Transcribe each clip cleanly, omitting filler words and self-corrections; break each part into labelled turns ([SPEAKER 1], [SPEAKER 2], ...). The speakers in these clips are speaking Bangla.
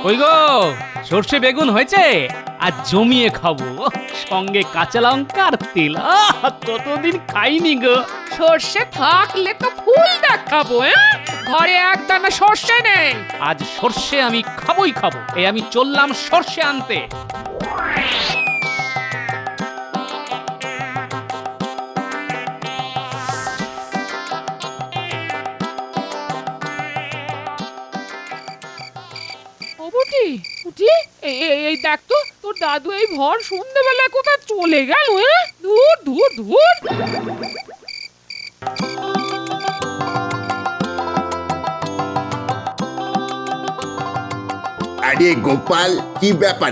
[SPEAKER 1] ওই গো, সর্ষে বেগুন হয়েছে আর জমিয়ে খাবো, সঙ্গে কাঁচা লঙ্কা আর তেল। কতদিন খাইনি গো।
[SPEAKER 2] সর্ষে থাকলে তো ফুল দেখাবো। ঘরে একদানা সর্ষে নেই।
[SPEAKER 1] আজ সর্ষে আমি খাবোই খাবো। এই আমি চললাম সর্ষে আনতে।
[SPEAKER 2] ও বুটি, বুটি, এই দেখ তো, তোর দাদু এই ভর সন্ধ্যেবেলা কোথায় চলে গেল? দূর দূর দূর।
[SPEAKER 3] আরে গোপাল, কি ব্যাপার?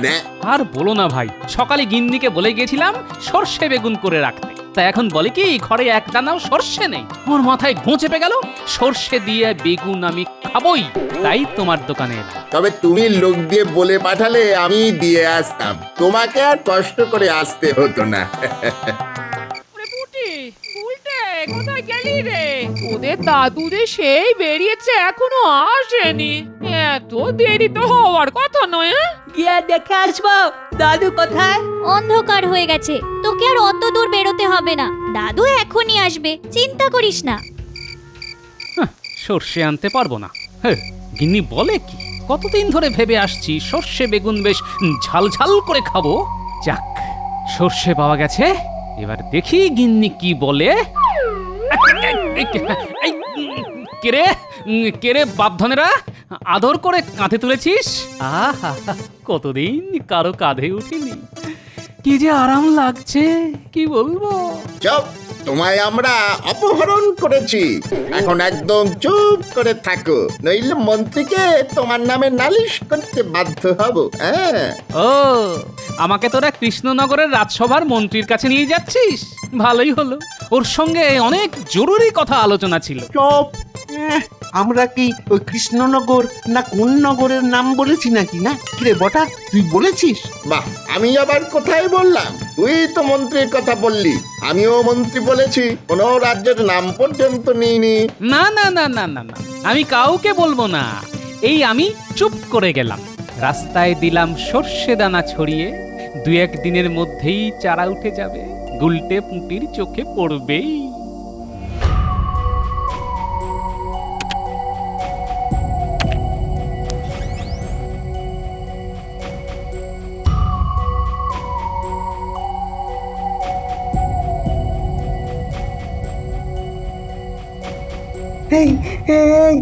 [SPEAKER 1] আর বলো না ভাই, সকালে গিন্নিকে বলে গেছিলাম সর্ষে বেগুন করে রাখতে। তা এখন বলে কি ঘরে এক দানাও সর্ষে নেই। আমার মাথায় ঘুঁ চেপে গেল। সর্ষে দিয়ে বেগুন আমি খাবোই, তাই তোমার দোকানে এলাম।
[SPEAKER 3] তবে তুমি লোক দিয়ে বলে পাঠালে আমি দিয়ে আসতাম, তোমাকে আর কষ্ট করে আসতে হতো না।
[SPEAKER 2] ওরে বুটি, বুলটে, কোথায় গেলি রে? ওদের দাদু যে সেই বেরিয়েছে, এখনো আসেনি। এত দেরি তো হওয়ার কথা নয়।
[SPEAKER 4] গিয়ে দেখে আসবো দাদু কোথায়।
[SPEAKER 5] অন্ধকার হয়ে গেছে, তোকে আর অত দূর বেরোতে হবে না। দাদু এখনই আসবে, চিন্তা করিস না।
[SPEAKER 1] সর্ষে আনতে পারবো না। গিন্নি বলে কি? কতদিন ধরে ভেবে আসছি সর্ষে বেগুন বেশ ঝাল ঝাল করে খাবো। যাক, সর্ষে পাওয়া গেছে। এবার দেখি গিন্নি কি বলে। কেরে কেরে বাপধনেরা, আদর করে কাঁধে তুলেছিস। আহা, কতদিন কারো কাঁধে উঠিনি। কি যে আরাম লাগছে, কি বলবো।
[SPEAKER 3] চুপ, তোমায় আমরা অপহরণ করেছি। এখন একদম চুপ করে থাকো, নইলে মন্ত্রীকে তোমার নামে নালিশ করতে বাধ্য হব।
[SPEAKER 1] ও, আমাকে তোরা কৃষ্ণনগরের রাজসভার মন্ত্রীর কাছে নিয়ে যাচ্ছিস? ভালোই হলো, ওর সঙ্গে অনেক জরুরি কথা আলোচনা ছিল।
[SPEAKER 6] চপ, আমরা কি ওই কৃষ্ণনগর না কোন নগরের নাম বলেছি নাকি? না কিরে বটা, তুই বলেছিস?
[SPEAKER 3] বাহ, আমি আবার কোথায় বললাম? তুই তো মন্ত্রীর কথা বললি, আমিও মন্ত্রী বলেছি, কোনো রাজ্যের নাম পর্যন্ত নিইনি।
[SPEAKER 1] না না না না না না, আমি কাউকে বলবো না। এই আমি চুপ করে গেলাম। রাস্তায় দিলাম সর্ষে দানা ছড়িয়ে। 2-1 দিনের মধ্যেই চারা উঠে যাবে, গুলটে পুঁটির চোখে পড়বেই।
[SPEAKER 4] এই এই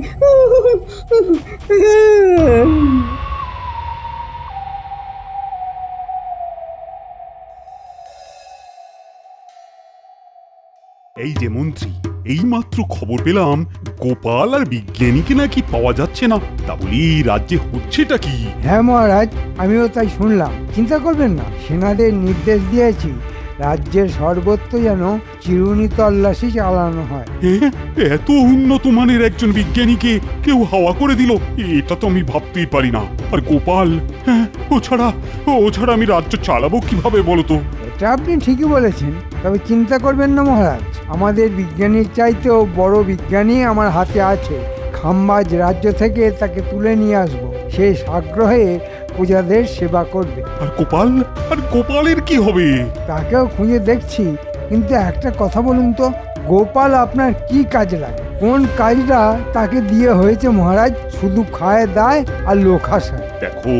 [SPEAKER 7] এই যে মন্ত্রী, এইমাত্র খবর পেলাম গোপাল আর বিজ্ঞানীকে নাকি পাওয়া যাচ্ছে না। তা বলি রাজ্যে হচ্ছেটা কি?
[SPEAKER 8] হ্যাঁ মহারাজ, আমিও তাই শুনলাম। চিন্তা করবেন না, সেনাদের নির্দেশ দিয়েছি রাজ্যের সর্বত্র যেন চিরুনি তল্লাশি চালানো হয়।
[SPEAKER 7] এত উন্নত মানের একজন বিজ্ঞানীকে কেউ হাওয়া করে দিল, এটা তো আমি ভাবতেই পারি না। আর গোপাল, ও ছাড়া আমি রাজ্য চালাবো কিভাবে বলতো?
[SPEAKER 8] এটা আপনি ঠিকই বলেছেন, তবে চিন্তা করবেন না মহারাজ, আমাদের বিজ্ঞানীর চাইতেও বড় বিজ্ঞানী আমার হাতে আছে। খাম্বাজ রাজ্য থেকে তাকে তুলে নিয়ে আসবো, সে সাগ্রহে প্রজাদের সেবা করবে।
[SPEAKER 7] আর গোপালের কি হবে?
[SPEAKER 8] তাকেও খুঁজে দেখছি, কিন্তু একটা কথা বলুন তো, গোপাল আপনার কি কাজে লাগে? কোন কাজটা তাকে দিয়ে হয়েছে মহারাজ? শুধু খায় দায় আর লোক হাসায়।
[SPEAKER 7] দেখো,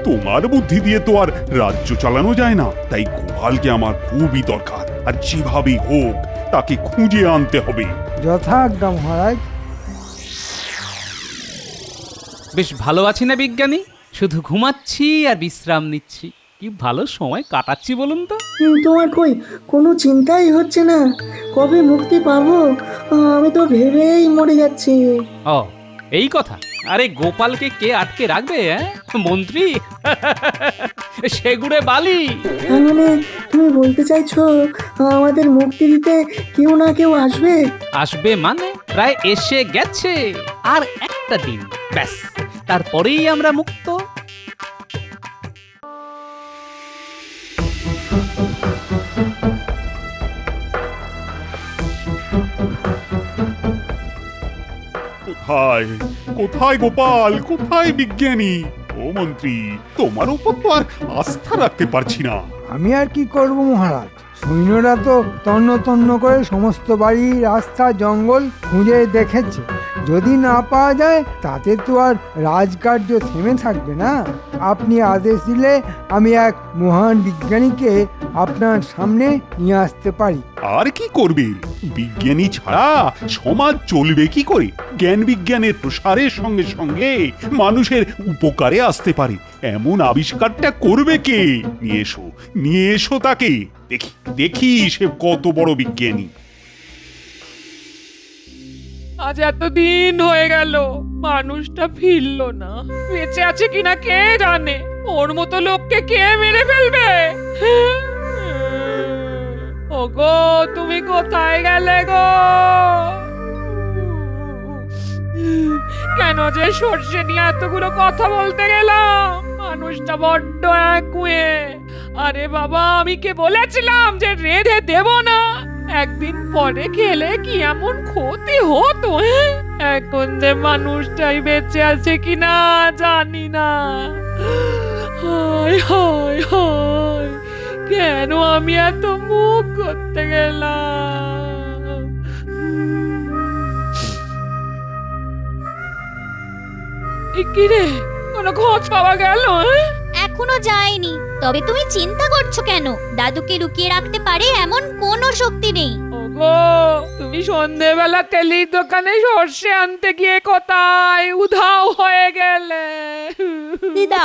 [SPEAKER 7] তোমার বুদ্ধি দিয়ে তো আর রাজ্য চালানো যায় না, তাই গোপালকে আমার খুবই দরকার। আর যেভাবেই হোক তাকে খুঁজে আনতে হবে।
[SPEAKER 8] যথাজ্ঞা মহারাজ।
[SPEAKER 1] বেশ ভালো আছি না বিজ্ঞানী? শুধু ঘুমাচ্ছি আর বিশ্রাম নিচ্ছি। কি ভালো সময় কাটাচ্ছি বলুন তো।
[SPEAKER 4] তোমার কই কোনো চিন্তাই হচ্ছে না? কবে মুক্তি পাবো আমি তো ভেবেই মরে যাচ্ছি।
[SPEAKER 1] ও, এই কথা। আরে গোপালকে কে আটকে রাখবে? মন্ত্রী সেগুড়ে বালি।
[SPEAKER 4] মানে তুমি বলতে চাইছো আমাদের মুক্তি দিতে কেউ না কেউ আসবে?
[SPEAKER 1] আসবে মানে প্রায় এসে গেছে। আর একটা দিন ব্যাস, তারপরেই আমরা মুক্ত।
[SPEAKER 7] কোথায় কোথায় গোপাল, কোথায় বিজ্ঞানী? ও মন্ত্রী, তোমার উপর তো আর আস্থা রাখতে পারছি না।
[SPEAKER 8] আমি আর কি করব মহারাজ, সৈন্যরা তো তন্ন তন্ন করে সমস্ত বাড়ি, রাস্তা, জঙ্গল খুঁজে দেখেছে। যদি না পাওয়া যায় তাতে তো আর রাজকার্য থেমে থাকবে না। আপনি আদেশ দিলে আমি এক মহান বিজ্ঞানীকে আপনার সামনে নিয়ে আসতে পারি।
[SPEAKER 7] আর কি করবে? বিজ্ঞানী ছাড়া সমাজ চলবে কি করে? জ্ঞান বিজ্ঞানের প্রসারের সঙ্গে সঙ্গে মানুষের উপকারে আসতে পারে এমন আবিষ্কারটা করবে কে? নিয়ে এসো তাকে, দেখি দেখি সে কত বড় বিজ্ঞানী।
[SPEAKER 2] আজ এতদিন হয়ে গেল মানুষটা ফিরলো না, বেঁচে আছে কিনা কে জানে। ওর মতো লোককে কে মেরে ফেলবে? ওগো, তুমি কোথায় গেলে গো? কেন যে সর্ষে নিয়ে এতগুলো কথা বলতে গেলাম? মানুষটা বড্ড একগুঁয়ে। আরে বাবা, আমি কে বলেছিলাম যে রেঁধে দেব না? একদিন পরে খেলে কি এমন ক্ষতি হতো? এখন যে মানুষটাই বেঁচে আছে কিনা জানি না। হায় হায় হায়, কেন আমি এত মুখ করতে গেলাম? কি রে, কোনো খোঁজ পাওয়া গেল?
[SPEAKER 5] এখনো যায়নি। তবে তুমি চিন্তা করছো কেন? দাদুকে লুকিয়ে রাখতে পারে এমন কোনো শক্তি নেই।
[SPEAKER 2] ওগো, তুমি সন্ধেবেলা তেলির দোকানে সর্ষে আনতে গিয়ে কোথায় উধাও হয়ে গেলে?
[SPEAKER 9] দিদা,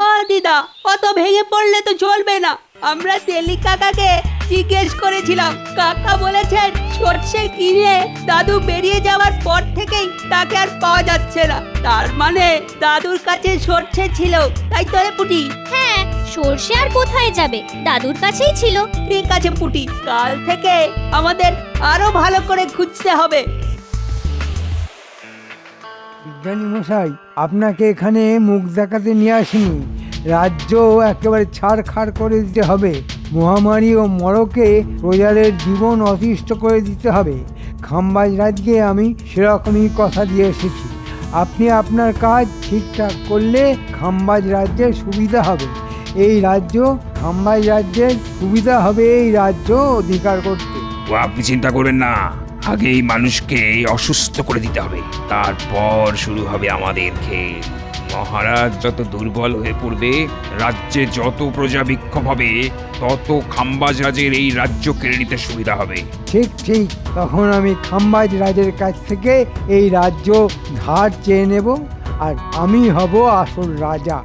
[SPEAKER 9] ও দিদা, অত ভেঙে পড়লে তো চলবে না। আমরা তেলি কাকাকে জিজ্ঞেস করেছিলাম, কাকা বলেছেন সর্ষে কিনে দাদু বেরিয়ে যাওয়ার পর থেকেই তাকে আর পাওয়া যাচ্ছে না। তার মানে দাদুর কাছে সর্ষে ছিল, তাই তো রে পুটি?
[SPEAKER 5] হ্যাঁ, সর্ষে আর কোথায় যাবে, দাদুর কাছেই ছিল।
[SPEAKER 9] ঠিক আছে পুটি, কাল থেকে আমাদের আরো ভালো করে খুঁজতে হবে।
[SPEAKER 8] বিজ্ঞানী মশাই, আপনাকে এখানে মুখ দেখাতে নিয়ে আসিনি। রাজ্য একেবারে ছাড়খাড় করে দিতে হবে। মহামারী ও মরকে প্রজাদের জীবন অতিষ্ঠ করে দিতে হবে। খাম্বাজ রাজকে আমি সেরকমই কথা দিয়ে এসেছি। আপনি আপনার কাজ ঠিকঠাক করলে খাম্বাজ রাজ্যের সুবিধা হবে। এই রাজ্য খাম্বাজ রাজ্যের সুবিধা হবে এই রাজ্য অধিকার করতে।
[SPEAKER 10] ও আপনি চিন্তা করবেন না, আগে এই মানুষকে অসুস্থ করে দিতে হবে, তারপর শুরু হবে আমাদের খেল। মহারাজ যত দুর্বল হয়ে পড়বে, রাজ্যে যত প্রজা বিক্ষোভ হবে, তত খাম্বাজ রাজের এই রাজ্য কেড়ে নিতে সুবিধা হবে।
[SPEAKER 8] ঠিক ঠিক, তখন আমি খাম্বাজ রাজের কাছ থেকে এই রাজ্য ধার চেয়ে নেব, আর আমি হব আসল রাজা।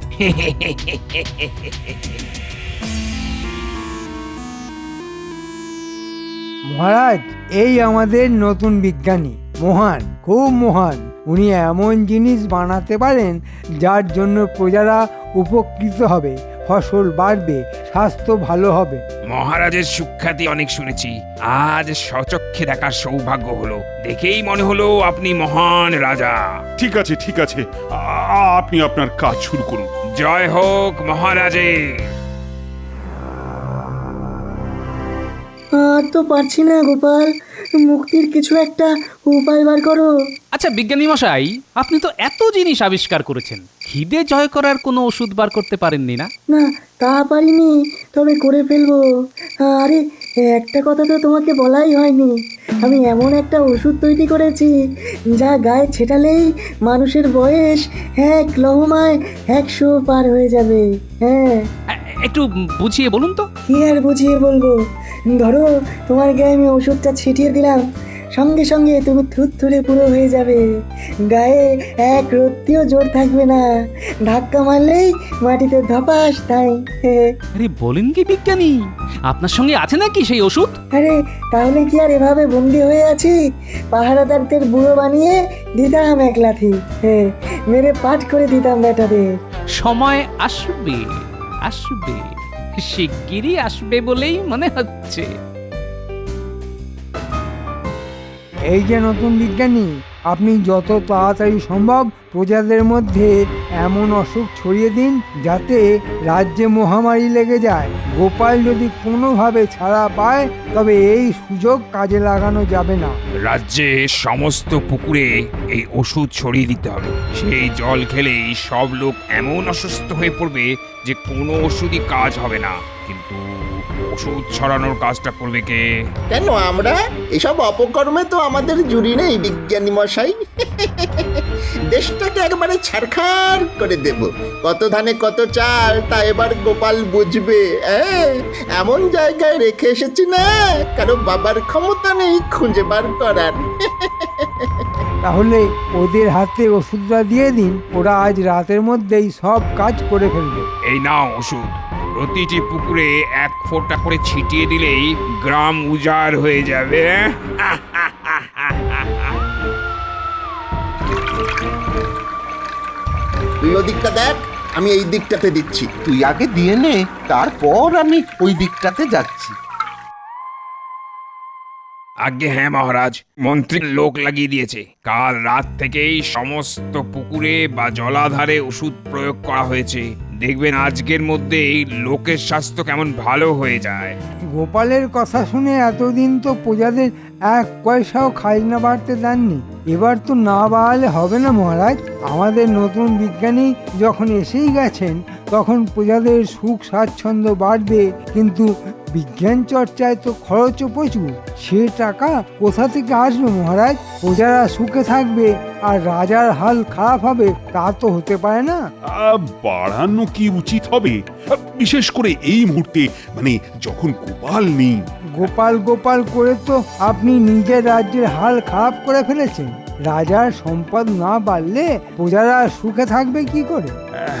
[SPEAKER 8] মহারাজ, এই আমাদের নতুন বিজ্ঞানী, মহান, খুব মহান। উনি এমন জিনিস বানাতে পারেন যার জন্য প্রজারা উপকৃত হবে, ফসল বাড়বে, স্বাস্থ্য ভালো হবে।
[SPEAKER 10] মহারাজের সুখ্যাতি অনেক শুনেছি, আজ স্বচক্ষে দেখার সৌভাগ্য হলো। দেখেই মনে হলো আপনি মহান রাজা।
[SPEAKER 7] ঠিক আছে ঠিক আছে, আপনি আপনার কাজ শুরু করুন।
[SPEAKER 10] জয় হোক মহারাজের।
[SPEAKER 4] আর তো পারছি না গোপাল, মুক্তির কিছু একটা উপায় বার করো।
[SPEAKER 1] আচ্ছা বিজ্ঞানী মশাই, আপনি তো এত জিনিস আবিষ্কার করেছেন, খিদে জয় করার কোনো ওষুধ বার করতে পারেননি না?
[SPEAKER 4] না, তা পারিনি, তবে করে ফেলবো। আরে, একটা কথা তো তোমাকে বলাই হয়নি। আমি এমন একটা ওষুধ তৈরি করেছি যা গায়ে ছেটালেই মানুষের বয়স 1 লহমায় 100 পার হয়ে যাবে। হ্যাঁ,
[SPEAKER 1] একটু বুঝিয়ে বলুন তো।
[SPEAKER 4] কি আর বুঝিয়ে বলবো? ধরো, তোমার গায়ে আমি ওষুধটা ছিটিয়ে দিলাম, সঙ্গে সঙ্গে তুমি থুরথুরে পুরো হয়ে যাবে। গায়ে এক রত্তিও জোর থাকবে না, ধাক্কা মারলেই মাটিতে ধপাস তাই।
[SPEAKER 1] আরে বলেন কি বিজ্ঞানী, আপনার সঙ্গে আছে নাকি সেই ওষুধ?
[SPEAKER 4] আরে, তাহলে কি আর এভাবে বন্দি হয়ে আছি? পাহারাদারদের বুড়ো বানিয়ে দিতাম এক লাথি, মেরে পাঠ করে দিতাম বেটাদের।
[SPEAKER 1] সময় আসবে, আসবে, শিগগিরই আসবে বলেই মনে হচ্ছে।
[SPEAKER 8] এই যে নতুন বিজ্ঞানী, আপনি যত তাড়াতাড়ি সম্ভব প্রজাদের মধ্যে এমন অসুখ ছড়িয়ে দিন যাতে রাজ্যে মহামারী লেগে যায়। গোপাল যদি কোনোভাবে ছাড়া পায় তবে এই সুযোগ কাজে লাগানো যাবে না।
[SPEAKER 10] রাজ্যে সমস্ত পুকুরে এই ওষুধ ছড়িয়ে দিতে হবে। সেই জল খেলেই সব লোক এমন অসুস্থ হয়ে পড়বে যে কোনো ওষুধই কাজ হবে না। কিন্তু ওষুধ ছড়ানোর কাজটা করবে কে?
[SPEAKER 3] কেন আমরা? এসব অপকর্মে তো আমাদের জুড়ি নেই বিজ্ঞানী মশাই। দেশটাকে একবারে ছারখার করে দেব। কত ধানে কত চাল তা এবার গোপাল বুঝবে। এমন জায়গায় রেখে এসেছি না, কারো বাবার ক্ষমতা নেই খুঁজে বার করার।
[SPEAKER 8] তাহলে ওদের হাতে ওষুধটা দিয়ে দিন, ওরা আজ রাতের মধ্যেই সব কাজ করে ফেলবে।
[SPEAKER 10] এই নাও ওষুধ। প্রতিটি পুকুরে 1 ফোঁটা করে ছিটিয়ে দিলেই গ্রাম উজাড় হয়ে যাবে।
[SPEAKER 3] তুই ওদিকটা দেখ, আমি এই দিকটাতে দিচ্ছি।
[SPEAKER 6] তুই আগে দিয়ে নে, তারপর আমি ওই দিকটাতে যাচ্ছি।
[SPEAKER 10] আজ্ঞে হ্যাঁ মহারাজ, মন্ত্রী লোক লাগিয়ে দিয়েছে। কাল রাত থেকেই সমস্ত পুকুরে বা জলাধারে ওষুধ প্রয়োগ করা হয়েছে। দেখবেন আজকের মধ্যেই লোকের স্বাস্থ্য কেমন ভালো হয়ে যায়।
[SPEAKER 8] গোপালের কথা শুনে এতদিন তো প্রজাদের 1 পয়সাও খাজনা বাড়তে দেননি, এবার তো না বাড়ালে হবে না মহারাজ। আমাদের নতুন বিজ্ঞানী যখন এসেই গেছেন তখন প্রজাদের সুখ স্বাচ্ছন্দ্য বাড়বে, কিন্তু বিজ্ঞান চর্চায় তো খরচও প্রচুর। সে টাকা কোথা থেকে আসবে মহারাজ? প্রজারা সুখে থাকবে আর রাজার হাল খারাপ হবে, তা তো হতে পারে না।
[SPEAKER 7] বাড়ানো কি উচিত হবে, বিশেষ করে এই মুহূর্তে, মানে যখন গোপাল নেই।
[SPEAKER 8] গোপাল গোপাল করে তো আপনি নিজের রাজ্যের হাল খারাপ করে ফেলেছেন। রাজার সম্পদ না বাড়লে প্রজারা সুখে থাকবে কি করে?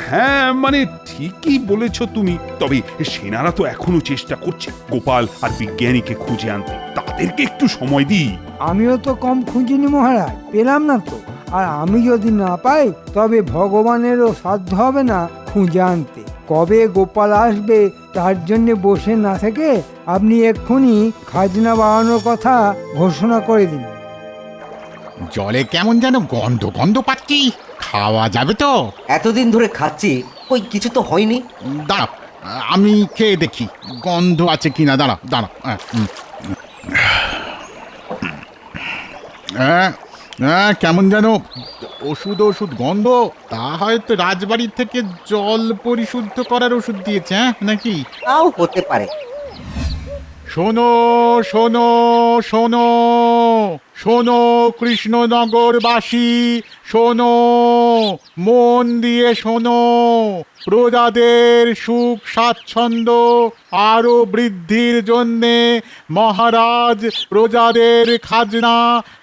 [SPEAKER 7] হ্যাঁ, মানে ঠিকই বলেছ তুমি। তবে সেনারা তো এখনো চেষ্টা করছে গোপাল আর বিজ্ঞানীকে খুঁজে আনতে। তাদেরকে একটু সময় দিই।
[SPEAKER 8] আমিও তো কম খুঁজিনি মহারাজ, পেলাম না তো। আর আমি যদি না পাই তবে ভগবানেরও সাধ্য হবে না খুঁজে আনতে। কবে গোপাল আসবে তার জন্য বসে না থেকে আপনি এক্ষুনি খাজনা বাড়ানোর কথা ঘোষণা করে দিন।
[SPEAKER 11] জলে কেমন যেন গন্ধ গন্ধ পাচ্ছি, খাওয়া যাবে তো?
[SPEAKER 12] এতদিন ধরে খাচ্ছি, কই কিছু তো হয়নি।
[SPEAKER 11] দাঁড়া, আমি খেয়ে দেখি গন্ধ আছে কিনা। দাঁড়া দাঁড়া। কেমন যেন ওষুধ ওষুধ গন্ধ। তা হয়তো রাজবাড়ির থেকে জল পরিশুদ্ধ করার ওষুধ দিয়েছে, হ্যাঁ নাকি?
[SPEAKER 12] তাও হতে পারে।
[SPEAKER 11] শোনো শোনো শোনো শোনো কৃষ্ণনগরবাসী, শোনো, মন দিয়ে শোনো। প্রজাদের সুখ স্বাচ্ছন্দ্য আরো বৃদ্ধির জন্যে মহারাজ প্রজাদের খাজনা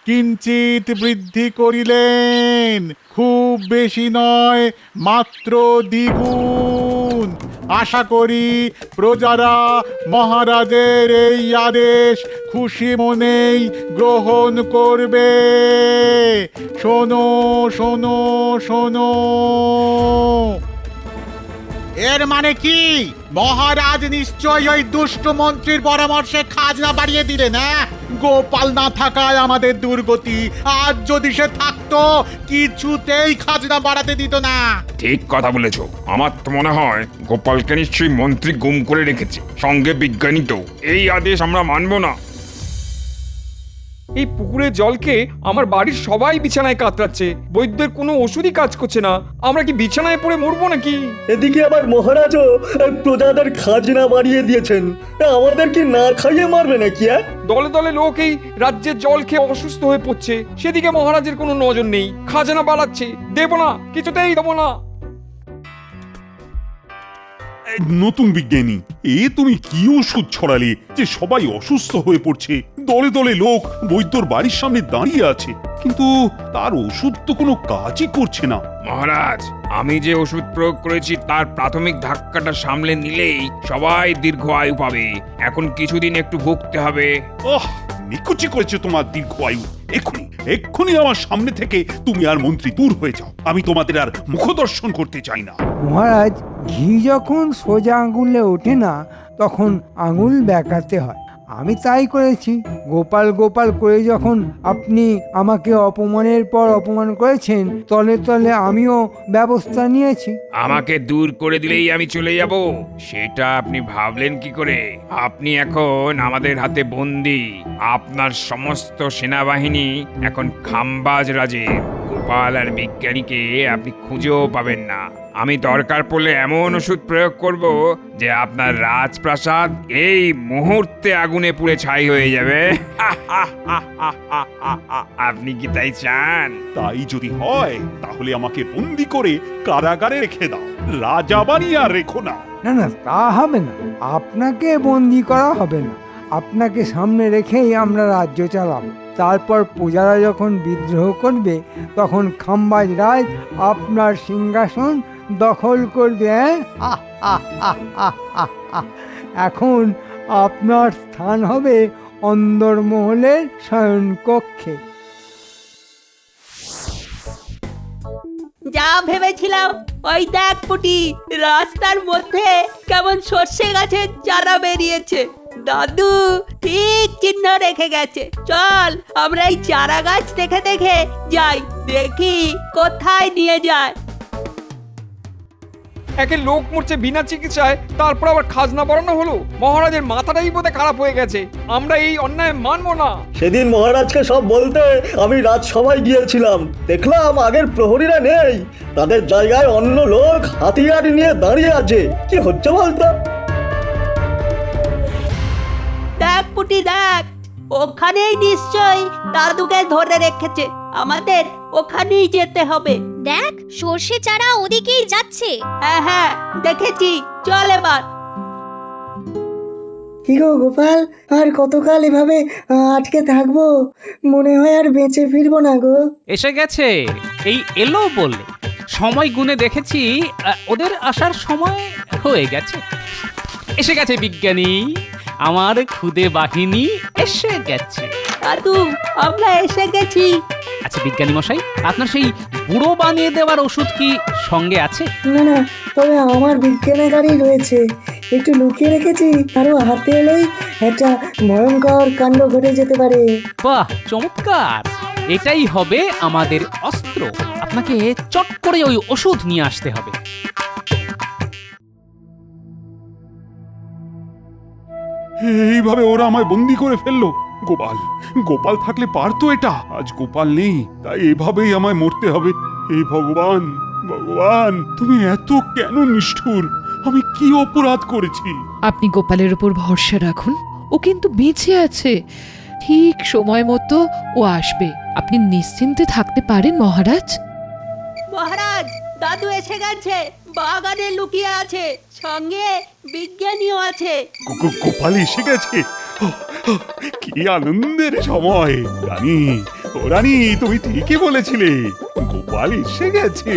[SPEAKER 11] কিঞ্চিত বৃদ্ধি করিলেন। খুব বেশি নয়, মাত্র দ্বিগুণ। আশা করি প্রজারা মহারাজের এই আদেশ খুশি মনেই গ্রহণ করবে। শোনো শোনো শোনো। এর মানে কি? মহারাজ নিশ্চয়ই ওই দুষ্ট মন্ত্রীর পরামর্শে খাজনা বাড়িয়ে দিলেন। গোপাল না থাকায় আমাদের দুর্গতি। আজ যদি সে থাকতো কিছুতেই খাজনা বাড়াতে দিত না।
[SPEAKER 10] ঠিক কথা বলেছ। আমার তো মনে হয় গোপালকে নিশ্চয়ই মন্ত্রী গুম করে রেখেছে, সঙ্গে বিজ্ঞানী তো। এই আদেশ আমরা মানব না।
[SPEAKER 2] এই পুকুরের জলকে আমার বাড়ির সবাই বিছানায় কাতরাচ্ছে। বৈদ্যের কোনো ওষুধই কাজ করছে না। আমরা কি বিছানায় পড়ে মরবো নাকি?
[SPEAKER 13] এদিকে আবার মহারাজও প্রজাদের খাজনা বাড়িয়ে দিয়েছেন। আমাদের কি না খাইয়ে মারবে নাকি?
[SPEAKER 2] দলে দলে লোক এই রাজ্যের জল খেয়ে অসুস্থ হয়ে পড়ছে, সেদিকে মহারাজের কোনো নজর নেই। খাজনা বাড়াচ্ছে, দেবো না, কিছুতেই দেবো না।
[SPEAKER 7] নতুন বিজ্ঞানী, তুমি কি ওষুধ ছড়ালে যে সবাই অসুস্থ হয়ে পড়ছে? দলে দলে লোক বৈদ্যর বাড়ির সামনে দাঁড়িয়ে আছে, কিন্তু তার ওষুধ তো কোনো কাজই করছে না।
[SPEAKER 10] মহারাজ, আমি যে ওষুধ প্রয়োগ করেছি তার প্রাথমিক ধাক্কাটা সামলে নিলেই সবাই দীর্ঘ আয়ু পাবে। এখন কিছুদিন একটু ভুগতে হবে।
[SPEAKER 7] নিকুচি করেছে তোমার দীর্ঘ আয়ু। এক্ষুনি এক্ষুনি আমার সামনে থেকে তুমি আর মন্ত্রী দূর হয়ে যাও। আমি তোমাদের আর মুখদর্শন করতে চাই না।
[SPEAKER 8] মহারাজ, ঘি যখন সোজা আঙুলে ওঠে না তখন আঙুল বেঁকাতে হয়। আমি তাই করেছি। গোপাল গোপাল করে যখন আপনি আমাকে অপমানের পর অপমান করেছেন, তলে তলে আমিও ব্যবস্থা নিয়েছি।
[SPEAKER 10] আমাকে দূর করে দিলেই আমি চলে যাব, সেটা আপনি ভাবলেন কি করে? আপনি এখন আমাদের হাতে বন্দী। আপনার সমস্ত সেনাবাহিনী এখন খাম্বাজ রাজে। গোপাল আর বিজ্ঞানীকে আপনি খুঁজেও পাবেন না। আমি দরকার পড়লে এমন ওষুধ প্রয়োগ করব যে আপনার রাজপ্রাসাদ এই মুহূর্তে আগুনে পুড়ে ছাই হয়ে যাবে। আপনি কি তাই চান?
[SPEAKER 7] তাই যদি হয় তাহলে আমাকে বন্দি করে কারাগারে রেখে দাও, রাজা বানিয়ে আর রেখো না।
[SPEAKER 8] না না, তা হবে না। আপনাকে বন্দি করা হবে না। আপনাকে সামনে রেখেই আমরা রাজ্য চালাবো। তারপর প্রজারা যখন বিদ্রোহ করবে তখন খাম্বাজ রাজ আপনার সিংহাসন দখল করবে। এখন আপনার স্থান হবে অন্দরমহলের শয়নকক্ষে।
[SPEAKER 9] যা ভেবেছিলাম ওই দেখ পুটি, রাস্তার মধ্যে কেমন সর্ষে গাছের চারা বেরিয়েছে। দাদু ঠিক চিহ্ন রেখে গেছে। চল আমরা এই চারা গাছ দেখে দেখে যাই, দেখি কোথায় নিয়ে যায়।
[SPEAKER 14] একে লোক মরছে বিনা চিকিৎসায়, তারপর আবার খাজনা বাড়ানো হলো। মহারাজের মাথাটাই বোধহয় খারাপ হয়ে গেছে। আমরা এই অন্যায় মানবো না।
[SPEAKER 13] সেদিন মহারাজকে সব বলতে আমি রাজসভায় গিয়েছিলাম, দেখলাম আগের প্রহরীরা নেই, তাদের জায়গায় অন্য লোক হাতিয়ার নিয়ে দাঁড়িয়ে আছে। কি হচ্ছে বলতো?
[SPEAKER 9] দেখ পুটি দেখ, ওখানেই নিশ্চয়ই দাদুকে ধরে রেখেছে। আমাদের ওখানেই যেতে হবে।
[SPEAKER 5] দেখ সর্ষে চারা ওদিকেই যাচ্ছে।
[SPEAKER 9] হ্যাঁ হ্যাঁ দেখেছি, চল এবার।
[SPEAKER 4] কি গো গোপাল, আর কতকাল এভাবে আটকে থাকবো? মনে হয় আর বেঁচে ফিরবো না গো।
[SPEAKER 1] এসে গেছে, এই এলো বলে। সময় গুনে দেখেছি ওদের আসার সময় হয়ে গেছে। এসে গেছে বিজ্ঞানী, আমার খুদে বাহিনী এসে গেছে।
[SPEAKER 9] দাদু আমরা এসে গেছি।
[SPEAKER 1] আচ্ছা বিজ্ঞানী মশাই, আপনার সেই বুড়ো বানিয়ে দেওয়ার ওষুধ কি সঙ্গে আছে?
[SPEAKER 4] না না, তবে আমার বিজ্ঞানাগারই রয়েছে, একটু লুকিয়ে রেখেছি। আরো হাতে এলেই একটা ভয়ঙ্কর কাণ্ড ঘটে যেতে পারে।
[SPEAKER 1] বাহ, চমৎকার! এটাই হবে আমাদের অস্ত্র। আপনাকে চট করে ওই ওষুধ নিয়ে আসতে হবে।
[SPEAKER 7] এইভাবে ওরা আমায় বন্দি করে ফেললো। গোপাল গোপাল থাকলে পারতো এটা। আজ গোপাল নেই, তাই এভাবেই আমায় মরতে হবে। হে ভগবান, ভগবান তুমি এত কেন নিষ্ঠুর? আমি কি অপরাধ করেছি?
[SPEAKER 2] আপনি গোপালের উপর ভরসা রাখুন, ও কিন্তু বেঁচে আছে। ঠিক সময় মতো ও আসবে। আপনি নিশ্চিন্তে থাকতে পারেন মহারাজ।
[SPEAKER 9] মহারাজ দাদু এসে গেছে, বাগানে লুকিয়ে আছে, সঙ্গে বিজ্ঞানীও আছে।
[SPEAKER 7] গোপাল এসে গেছে। কি আনন্দের সময়! রানী, ও রানী, তুমি ঠিকই বলেছিলে, গোপাল এসে গেছে।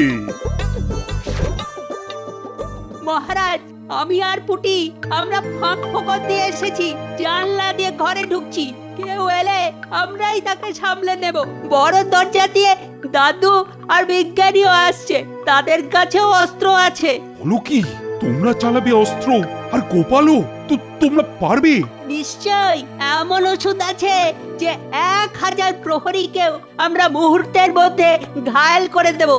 [SPEAKER 9] মহারাজ আমি আর পুটি আমরা ফাঁক ফোকর দিয়ে এসেছি, জানলা দিয়ে ঘরে ঢুকছি। কেউ এলে আমরাই তাকে সামলে নেব। বড় দরজা দিয়ে দাদু আর বিজ্ঞানীও আসছে, তাদের কাছেও অস্ত্র আছে।
[SPEAKER 7] বলো কি, তোমরা চালাবে অস্ত্র? আর গোপালও? তো তোমরা পারবে?
[SPEAKER 9] নিশ্চয়, এমন ওষুধ আছে যে 1000 প্রহরীকেও আমরা মুহূর্তের মধ্যে ঘায়েল করে দেব।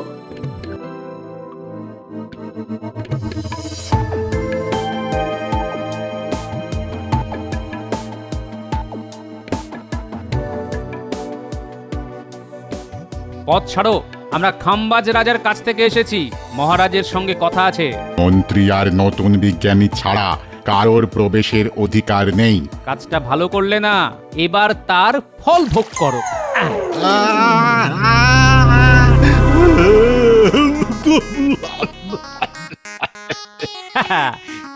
[SPEAKER 1] পথ ছাড়ো, আমরা খাম্বাজ রাজার কাছ থেকে এসেছি। মহারাজের সঙ্গে কথা আছে।
[SPEAKER 15] মন্ত্রী আর নতুন বিজ্ঞানী ছাড়া কারোর প্রবেশের অধিকার নেই।
[SPEAKER 1] কাজটা ভালো করলে না, এবার তার ফল ভোগ করো।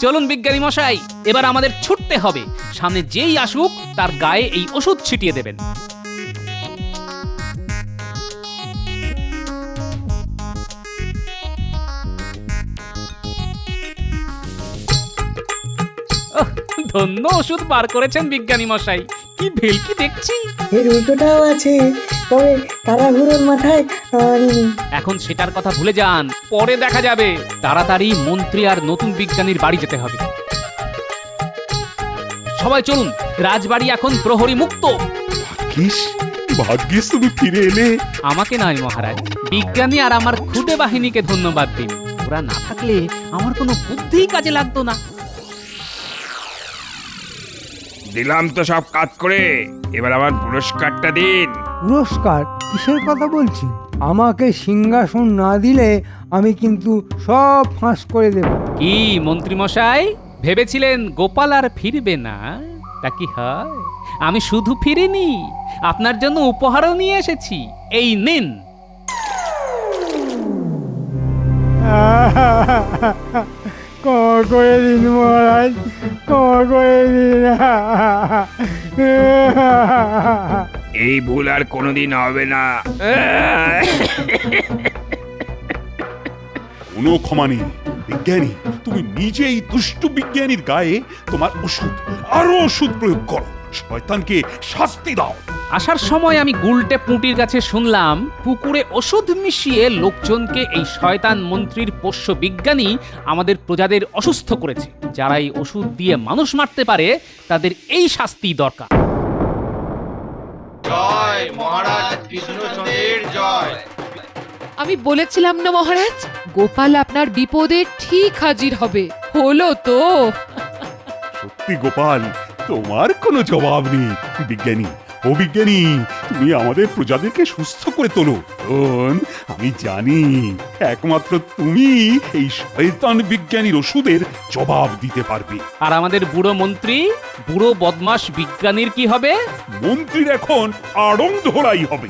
[SPEAKER 1] চলুন বিজ্ঞানী মশাই, এবার আমাদের ছুটতে হবে। সামনে যেই আসুক তার গায়ে এই ওষুধ ছিটিয়ে দেবেন। ধন্য ওষুধ বার করেছেন বিজ্ঞানী মশাই, কি ভেলকি দেখছি।
[SPEAKER 4] এর উল্টোটাও আছে, তবে তাড়াহুড়োর মাথায় আনিনি।
[SPEAKER 1] এখন সেটার কথা ভুলে যান, পরে দেখা যাবে। তাড়াতাড়ি মন্ত্রী আর নতুন বিজ্ঞানীর বাড়ি যেতে হবে। সবাই চলুন, রাজবাড়ি এখন প্রহরী মুক্ত।
[SPEAKER 7] ভাগ্যিস ভাগ্যিস তুমি ফিরে এলে।
[SPEAKER 1] আমাকে নয় মহারাজ, বিজ্ঞানী আর আমার খুদে বাহিনীকে ধন্যবাদ দিন। ওরা না থাকলে আমার কোনো বুদ্ধিই কাজে লাগতো না।
[SPEAKER 10] দিলাম তো সব কাজ করে, এবার আমার পুরস্কারটা দিন।
[SPEAKER 8] পুরস্কার? কিসের কথা বলছি? আমাকে সিংহাসন না দিলে আমি কিন্তু সব ফাঁস করে দেব।
[SPEAKER 1] কি মন্ত্রী মশাই, ভেবেছিলেন গোপাল আর ফিরবে না? তা কি হয়? আমি শুধু ফিরিনি, আপনার জন্য উপহারও নিয়ে এসেছি। এই নিন।
[SPEAKER 8] ক্ষমা করে দিন মহারাজ, ক্ষমা করে দিন।
[SPEAKER 10] এই ভুল আর কোনোদিন হবে না।
[SPEAKER 7] কোনো ক্ষমা নেই বিজ্ঞানী। তুমি নিজেই দুষ্ট বিজ্ঞানীর গায়ে তোমার ওষুধ, আরো ওষুধ প্রয়োগ করো, শয়তানকে শাস্তি দাও।
[SPEAKER 1] আসার সময় আমি গুলটে পুঁটির কাছে শুনলাম পুকুরে ওষুধ মিশিয়ে লোকজনকে এই শয়তান মন্ত্রীর পোষ্য বিজ্ঞানী আমাদের প্রজাদের অসুস্থ করেছে। যারা এই ওষুধ দিয়ে মানুষ মারতে পারে তাদের এই শাস্তি দরকার।
[SPEAKER 16] জয় মহারাজ কৃষ্ণচন্দ্রের জয়।
[SPEAKER 2] আমি বলেছিলাম না মহারাজ, গোপাল আপনার বিপদে ঠিক হাজির হবে। হলো তো।
[SPEAKER 7] সত্যি গোপাল, তোমার কোনো জবাব নেই। বিজ্ঞানী, ও বিজ্ঞানী, তুমি আমাদের প্রজাদেরকে সুস্থ করে তোলো। কারণ আমি জানি একমাত্র তুমি এই শয়তান বিজ্ঞানীর ওষুধের জবাব দিতে পারবে।
[SPEAKER 1] আর আমাদের বুড়ো মন্ত্রী, বুড়ো বদমাশ বিজ্ঞানীর কি হবে?
[SPEAKER 7] মন্ত্রীর এখন আড়ং ধরাই হবে।